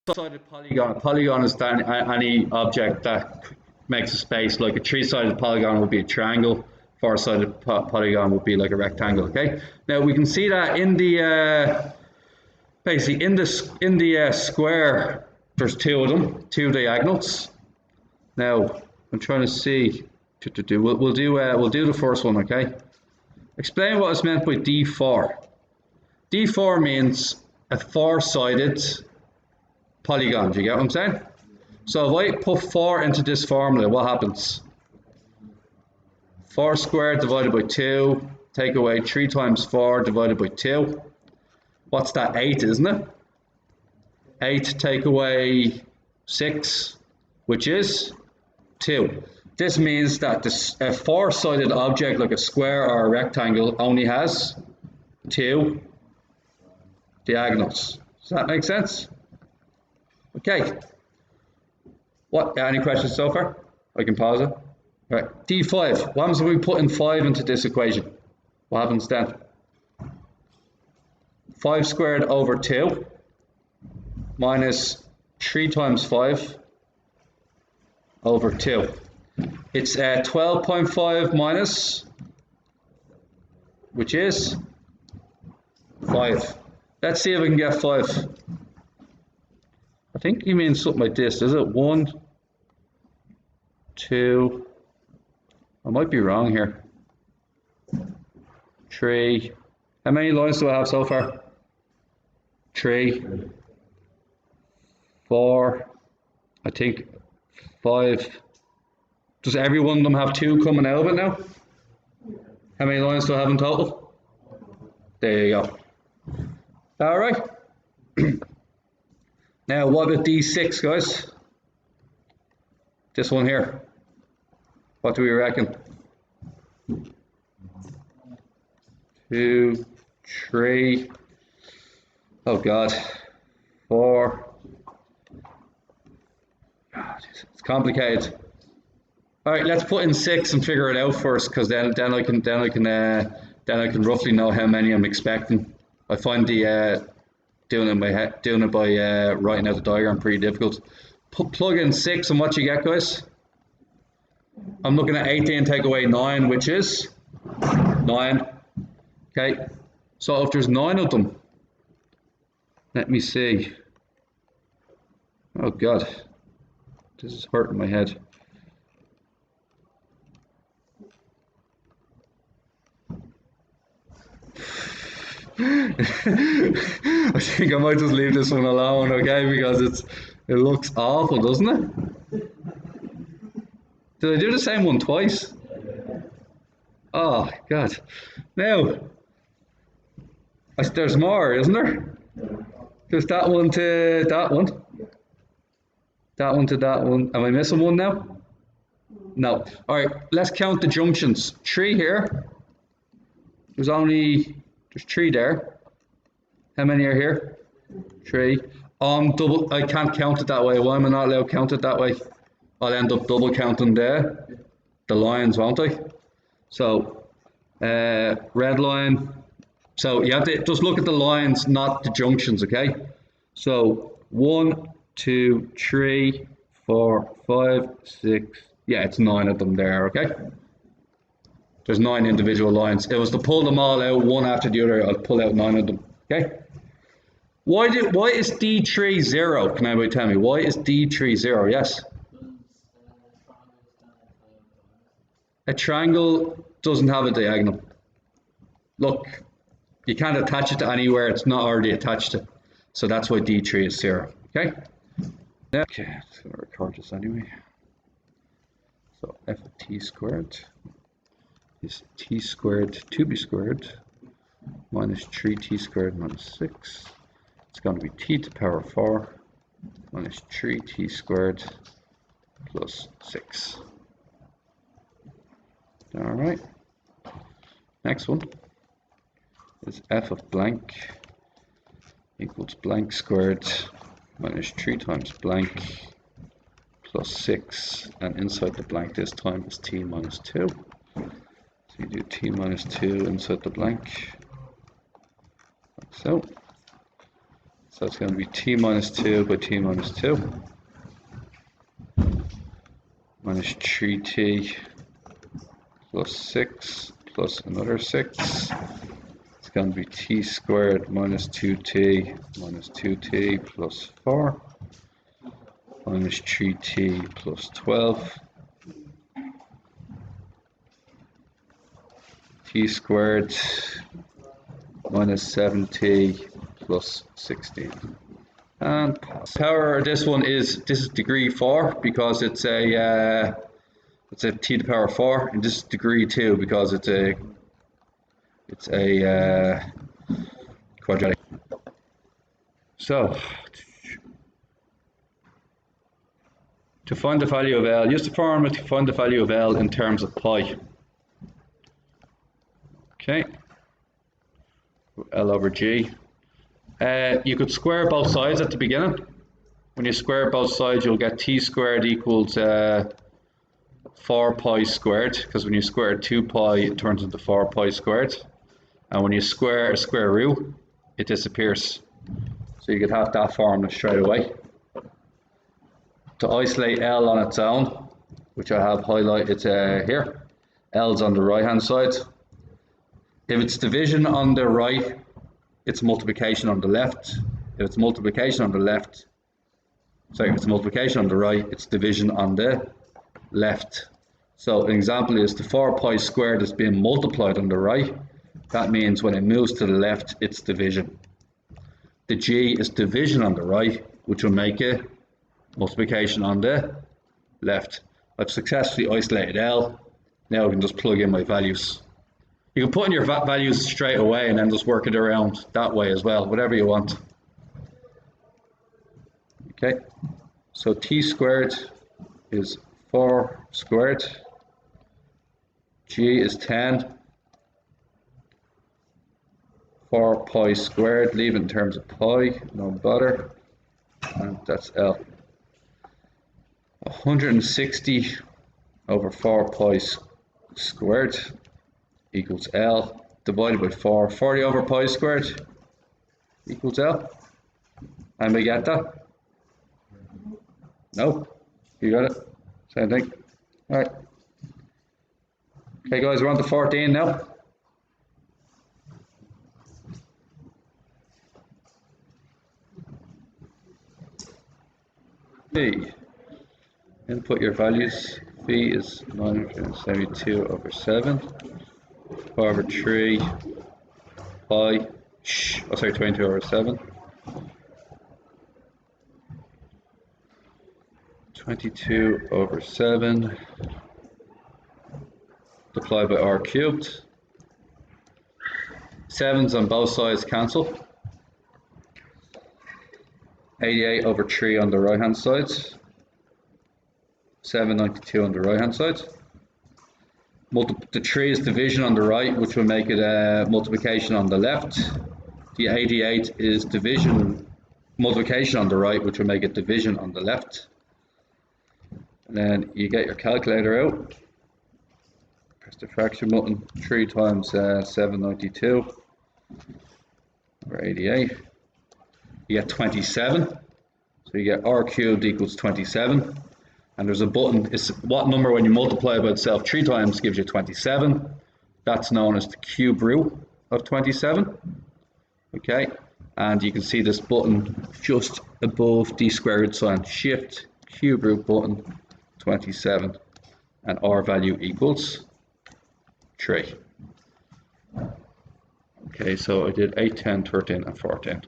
Three-sided polygon. A polygon is any object that makes a space. Like a three-sided polygon would be a triangle. Four-sided polygon would be like a rectangle. Okay. Now we can see that in the basically in the square, there's two of them, two diagonals. Now I'm trying to see. We'll do the first one. Okay. Explain what is meant by D4. D4 means a four-sided polygon. Do you get what I'm saying? So if I put 4 into this formula, what happens? 4 squared divided by 2, take away 3 times 4 divided by 2. What's that? 8, isn't it? 8 take away 6, which is 2. This means that a four-sided object like a square or a rectangle only has 2 diagonals. Does that make sense? Okay. What? Any questions so far? I can pause it. All right. D5. What happens if we put in 5 into this equation? What happens then? 5 squared over 2 minus 3 times 5 over 2. It's 12.5 minus, which is 5. Let's see if we can get 5. I think he means something like this. Is it 1, 2? I might be wrong here. 3. How many lines do I have so far? 3, 4. I think 5. Does every one of them have 2 coming out of it now? How many lines do I have in total? There you go. All right. Now, what about D6, guys? This one here. What do we reckon? 2, 3. Oh God. 4. God, it's complicated. All right, let's put in 6 and figure it out first, because then I can roughly know how many I'm expecting. I find the doing it by writing out the diagram pretty difficult. Plug in 6 and what you get, guys? I'm looking at 18 take away 9, which is 9. Okay, so if there's 9 of them, let me see. Oh God, this is hurting my head. I think I might just leave this one alone, okay? Because it looks awful, doesn't it? Did I do the same one twice? Oh God! Now, there's more, isn't there? There's that one to that one. That one to that one. Am I missing one now? No. All right. Let's count the junctions. 3 here. There's 3 there. How many are here? 3. I can't count it that way. Why am I not allowed to count it that way? I'll end up double counting the lines, won't I? So, red line. So you have to just look at the lines, not the junctions, okay? So 1, 2, 3, 4, 5, 6. Yeah, it's 9 of them there, okay? There's 9 individual lines. If it was to pull them all out one after the other, I'll pull out 9 of them. Okay? Why is D3 0? Can anybody tell me? Why is D3 0? Yes? A triangle doesn't have a diagonal. Look, you can't attach it to anywhere it's not already attached to. So that's why D3 is 0. Okay? Okay, I'm just going to record this anyway. So f of t squared is t squared 2b squared minus 3t squared minus 6. It's going to be t to the power 4 minus 3t squared plus 6. All right. Next one is f of blank equals blank squared minus 3 times blank plus 6, and inside the blank this time is t minus 2. So you do t minus 2 inside the blank, like so. So it's going to be t minus 2 by t minus 2 minus 3t plus 6 plus another 6. It's going to be t squared minus 2t minus 2t plus 4 minus 3t plus 12 t squared minus 7t plus 16. And power, this is degree 4 because it's a t to the power 4, and this is degree 2 because it's a quadratic. So to find the value of L, use the formula to find the value of L in terms of pi. Okay, L over G. You could square both sides at the beginning. When you square both sides, you'll get t squared equals 4 pi squared, because when you square 2 pi, it turns into 4 pi squared. And when you square a square root, it disappears. So you could have that formula straight away. To isolate L on its own, which I have highlighted here, L's on the right hand side. If it's division on the right, it's multiplication on the left. If it's multiplication on the left, sorry, if it's multiplication on the right, it's division on the left. So an example is the 4 pi squared is being multiplied on the right. That means when it moves to the left, it's division. The G is division on the right, which will make it multiplication on the left. I've successfully isolated L. Now I can just plug in my values. You can put in your values straight away and then just work it around that way as well, whatever you want. Okay, so t squared is 4 squared. G is 10. 4 pi squared, leave it in terms of pi, no bother. And that's L. 160 over 4 pi squared equals L, divided by 4. 40 over pi squared equals L. And we get that? No? You got it? Same thing? Alright. Okay guys, we're on to 14 now. P. Input your values. Phi is 972 over 7. Pi over 3. Pi. 22 over 7. 22 over 7. Multiplied by r cubed. 7's on both sides cancel. 88 over 3 on the right hand side. 792 on the right hand side. The 3 is division on the right, which will make it multiplication on the left. The 88 is multiplication on the right, which will make it division on the left. And then you get your calculator out. Press the fraction button. 3 times 792 over 88. You get 27. So you get r cubed equals 27. And there's a button. It's what number when you multiply by itself 3 times gives you 27. That's known as the cube root of 27. Okay. And you can see this button just above the square root sign. Shift cube root button 27. And r value equals 3. Okay, so I did 8, 10, 13, and 14.